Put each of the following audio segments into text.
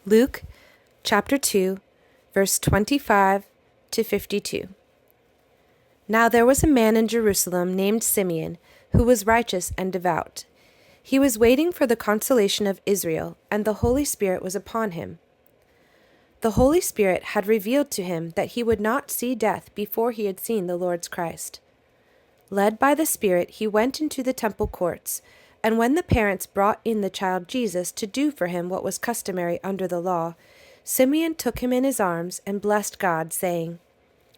Luke chapter 2, verse 25 to 52. Now there was a man in Jerusalem named Simeon, who was righteous and devout. He was waiting for the consolation of Israel, and the Holy Spirit was upon him. The Holy Spirit had revealed to him that he would not see death before he had seen the Lord's Christ. Led by the Spirit, he went into the temple courts, and when the parents brought in the child Jesus to do for him what was customary under the law, Simeon took him in his arms and blessed God, saying,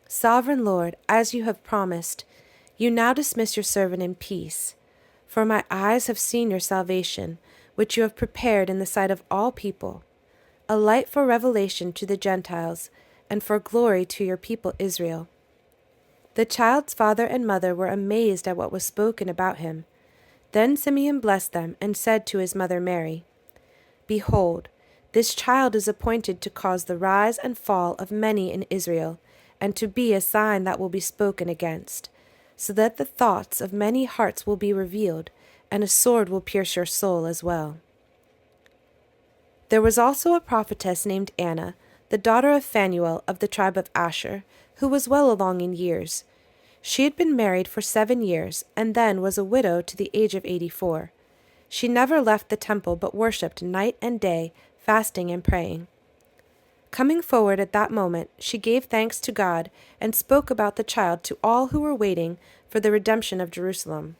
"Sovereign Lord, as you have promised, you now dismiss your servant in peace. For my eyes have seen your salvation, which you have prepared in the sight of all people, a light for revelation to the Gentiles, and for glory to your people Israel." The child's father and mother were amazed at what was spoken about him. Then Simeon blessed them and said to his mother Mary, "Behold, this child is appointed to cause the rise and fall of many in Israel, and to be a sign that will be spoken against, so that the thoughts of many hearts will be revealed, and a sword will pierce your soul as well." There was also a prophetess named Anna, the daughter of Phanuel of the tribe of Asher, who was well along in years. She had been married for 7 years, and then was a widow to the age of 84. She never left the temple, but worshipped night and day, fasting and praying. Coming forward at that moment, she gave thanks to God, and spoke about the child to all who were waiting for the redemption of Jerusalem.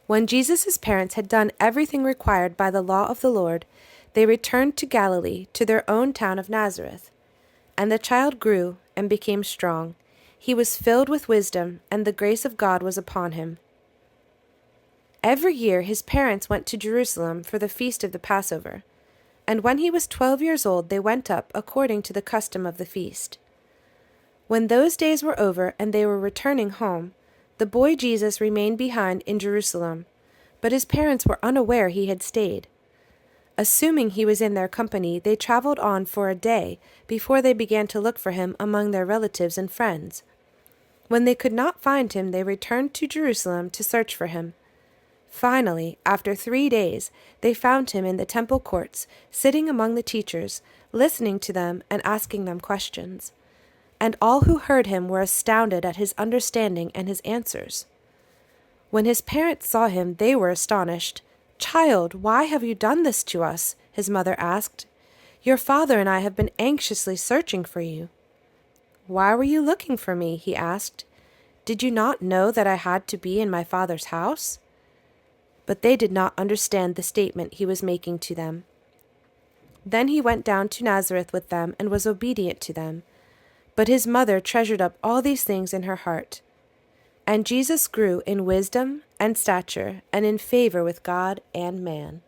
When Jesus' parents had done everything required by the law of the Lord, they returned to Galilee, to their own town of Nazareth. And the child grew and became strong. He was filled with wisdom, and the grace of God was upon him. Every year his parents went to Jerusalem for the feast of the Passover. And when he was 12 years old, they went up according to the custom of the feast. When those days were over and they were returning home, the boy Jesus remained behind in Jerusalem, but his parents were unaware he had stayed. Assuming he was in their company, they traveled on for a day before they began to look for him among their relatives and friends. When they could not find him, they returned to Jerusalem to search for him. Finally, after 3 days, they found him in the temple courts, sitting among the teachers, listening to them and asking them questions. And all who heard him were astounded at his understanding and his answers. When his parents saw him, they were astonished. "Child, why have you done this to us?" his mother asked. "Your father and I have been anxiously searching for you." "Why were you looking for me?" he asked. "Did you not know that I had to be in my father's house?" But they did not understand the statement he was making to them. Then he went down to Nazareth with them and was obedient to them. But his mother treasured up all these things in her heart. And Jesus grew in wisdom and stature and in favor with God and man.